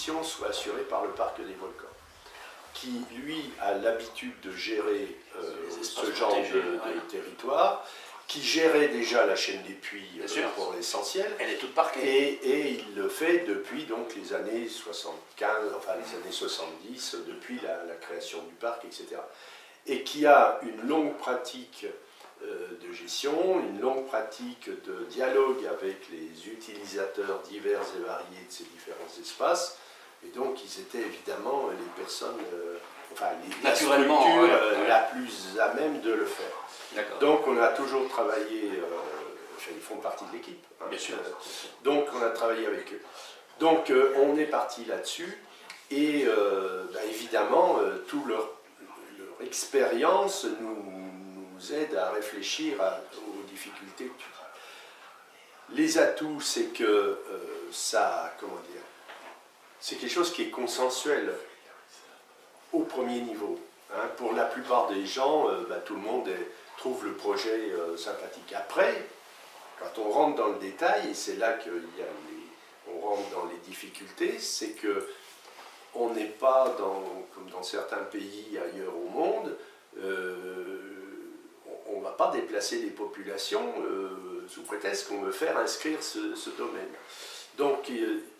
gestion soit assurée par le parc des volcans, qui lui a l'habitude de gérer ce genre de territoire, qui gérait déjà la chaîne des puits pour l'essentiel. Elle est toute parquée. Et il le fait depuis donc les années 75, enfin les années 70, depuis la création du parc, etc. Et qui a une longue pratique de gestion, une longue pratique de dialogue avec les utilisateurs divers et variés de ces différents espaces. Et donc ils étaient évidemment les personnes, la structure la plus à même de le faire. Donc on a toujours travaillé, ils font partie de l'équipe. Hein, bien sûr. Donc on a travaillé avec eux. Donc on est parti là-dessus et évidemment toute leur expérience nous aide à réfléchir aux difficultés. Les atouts, c'est que c'est quelque chose qui est consensuel au premier niveau. Hein. Pour la plupart des gens, tout le monde trouve le projet sympathique. Après, quand on rentre dans le détail, et c'est là qu'on rentre dans les difficultés, c'est que on n'est pas comme dans certains pays ailleurs au monde, on ne va pas déplacer les populations sous prétexte qu'on veut faire inscrire ce domaine. Donc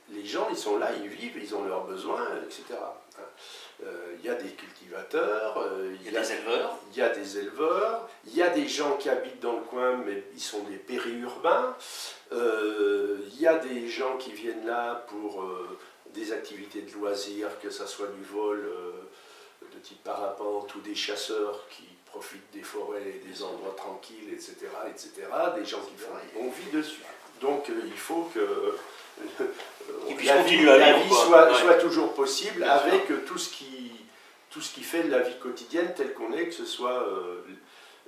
les gens, ils sont là, ils vivent, ils ont leurs besoins, etc. Il y a des cultivateurs, il y a des éleveurs, il y a des gens qui habitent dans le coin, mais ils sont des périurbains, il y a des gens qui viennent là pour des activités de loisirs, que ce soit du vol de type parapente ou des chasseurs qui profitent des forêts et des endroits tranquilles, etc., etc., des gens qui font une bonne vie dessus. Donc il faut que la vie soit toujours possible avec tout ce qui fait de la vie quotidienne telle qu'on est, que ce soit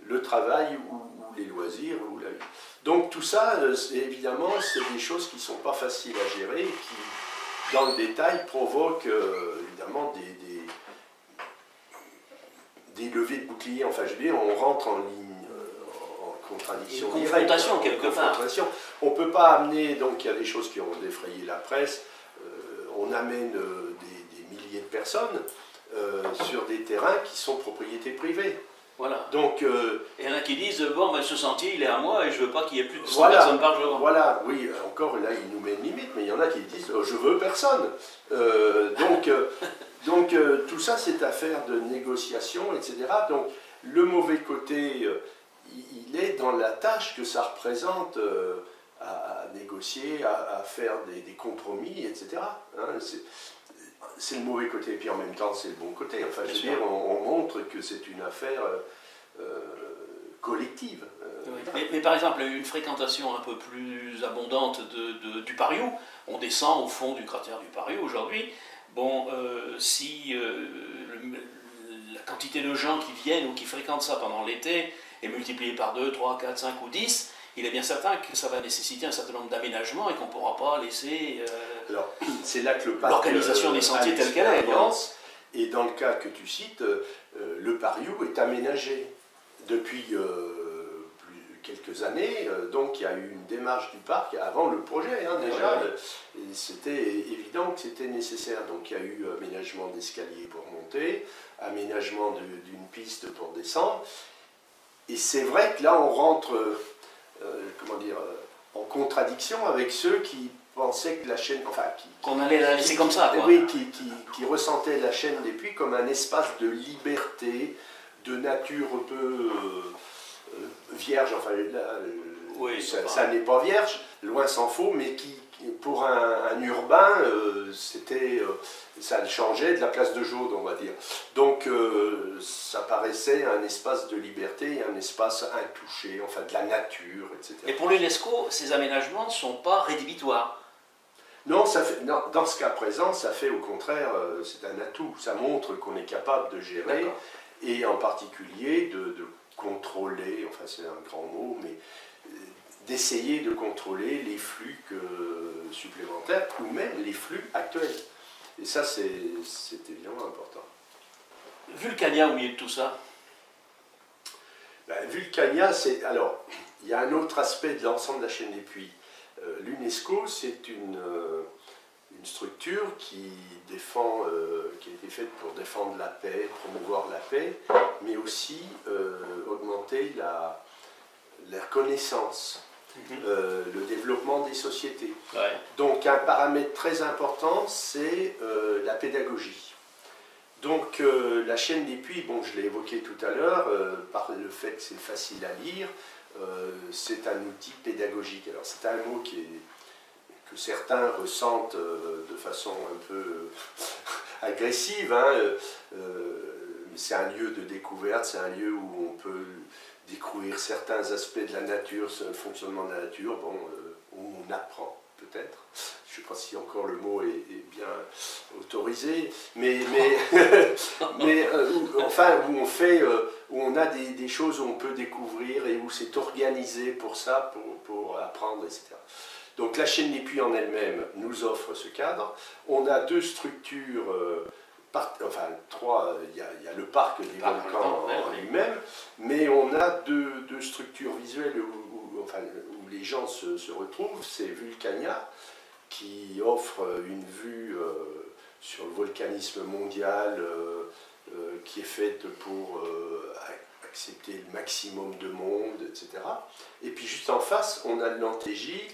le travail ou les loisirs ou la vie. Donc tout ça, évidemment, c'est des choses qui ne sont pas faciles à gérer, qui, dans le détail, provoquent évidemment des levées de boucliers. Enfin, je veux dire, on rentre en ligne, en contradiction. Une confrontation, quelque part. On ne peut pas amener, donc il y a des choses qui ont défrayé la presse, on amène des milliers de personnes sur des terrains qui sont propriétés privées. Voilà. Donc, et il y en a qui disent, bon, ce sentier, il est à moi et je ne veux pas qu'il y ait plus de 100 personnes par jour. Voilà, oui, encore là, il nous met une limite, mais il y en a qui disent, je veux personne. Donc tout ça, c'est affaire de négociation, etc. Donc, le mauvais côté, il est dans la tâche que ça représente à négocier, à faire des compromis, etc. Hein, c'est le mauvais côté, et puis en même temps c'est le bon côté. Enfin, je veux dire, on montre que c'est une affaire collective. Oui. Mais par exemple, une fréquentation un peu plus abondante du Pariou, on descend au fond du cratère du Pariou aujourd'hui. Bon, si la quantité de gens qui viennent ou qui fréquentent ça pendant l'été est multipliée par 2, 3, 4, 5 ou 10, il est bien certain que ça va nécessiter un certain nombre d'aménagements et qu'on ne pourra pas laisser c'est là que le parc l'organisation des sentiers telle qu'elle est. Et dans le cas que tu cites, le Pariou est aménagé depuis quelques années. Donc il y a eu une démarche du parc avant le projet. Hein, déjà, c'était évident que c'était nécessaire. Donc il y a eu aménagement d'escalier pour monter, aménagement d'une piste pour descendre. Et c'est vrai que là on rentre en contradiction avec ceux qui pensaient que la chaîne, qu'on allait la laisser comme ça, quoi. Oui, qui ressentaient la chaîne des puits comme un espace de liberté, de nature un peu vierge. Enfin, là, ça n'est pas vierge, loin s'en faut, mais qui, pour un urbain, ça changeait de la place de Jaude, on va dire. Donc, ça paraissait un espace de liberté, un espace intouché, enfin de la nature, etc. Et pour l'UNESCO, ces aménagements ne sont pas rédhibitoires. Non, dans ce cas présent, ça fait au contraire, c'est un atout. Ça montre qu'on est capable de gérer, et en particulier de contrôler, enfin c'est un grand mot, mais d'essayer de contrôler les flux supplémentaires ou même les flux actuels. Et ça, c'est évidemment important. Vulcania, où il y a tout ça? Vulcania, alors, il y a un autre aspect de l'ensemble de la chaîne des puits. L'UNESCO, c'est une structure qui défend, qui a été faite pour défendre la paix, promouvoir la paix, mais aussi augmenter la reconnaissance, le développement des sociétés. Ouais. Donc un paramètre très important, c'est la pédagogie. Donc la chaîne des puits, bon, je l'ai évoqué tout à l'heure, par le fait que c'est facile à lire, c'est un outil pédagogique. Alors c'est un mot que certains ressentent de façon un peu agressive, hein, c'est un lieu de découverte, c'est un lieu où on peut découvrir certains aspects de la nature, le fonctionnement de la nature, bon, où on apprend peut-être. Je ne sais pas si encore le mot est bien autorisé, mais enfin, où on a des choses où on peut découvrir et où c'est organisé pour ça, pour apprendre, etc. Donc la chaîne des puits en elle-même nous offre ce cadre. On a deux structures, enfin trois, il y a le parc des volcans en lui-même, mais on a deux structures visuelles où les gens se retrouvent. C'est Vulcania, qui offre une vue sur le volcanisme mondial qui est faite pour accepter le maximum de monde, etc. Et puis juste en face, on a l'Antégie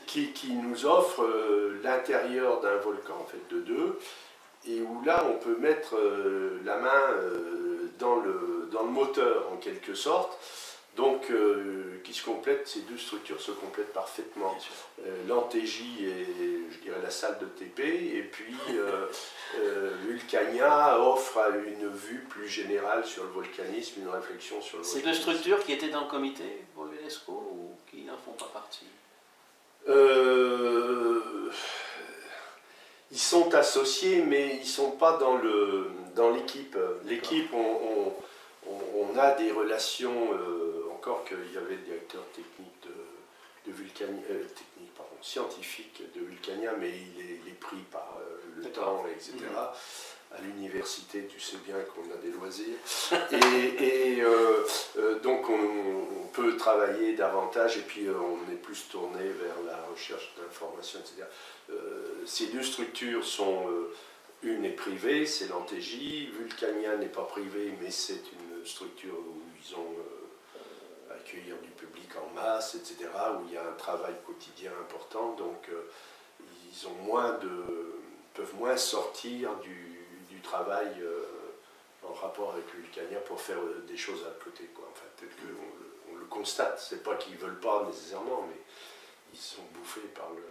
qui nous offre l'intérieur d'un volcan, en fait de deux, et où là on peut mettre la main dans le moteur en quelque sorte. Donc, qui se complètent, ces deux structures se complètent parfaitement. L'Antégie est, je dirais, la salle de TP, et puis Vulcania offre une vue plus générale sur le volcanisme, une réflexion sur le volcanisme. Ces deux structures qui étaient dans le comité pour l'UNESCO ou qui n'en font pas partie? Ils sont associés, mais ils ne sont pas dans l'équipe. L'équipe, on a des relations... encore qu'il y avait le directeur technique de Vulcania, scientifique de Vulcania, mais il est pris par le temps, etc. À l'université, tu sais bien qu'on a des loisirs. Et donc on peut travailler davantage, et puis on est plus tourné vers la recherche d'informations, etc. Ces deux structures sont... une est privée, c'est l'Antégie. Vulcania n'est pas privée, mais c'est une structure où ils ont... accueillir du public en masse, etc., où il y a un travail quotidien important, donc ils ont peuvent moins sortir du travail en rapport avec Vulcania pour faire des choses à côté, quoi. Enfin, peut-être qu'on le constate, c'est pas qu'ils veulent pas nécessairement, mais ils sont bouffés par le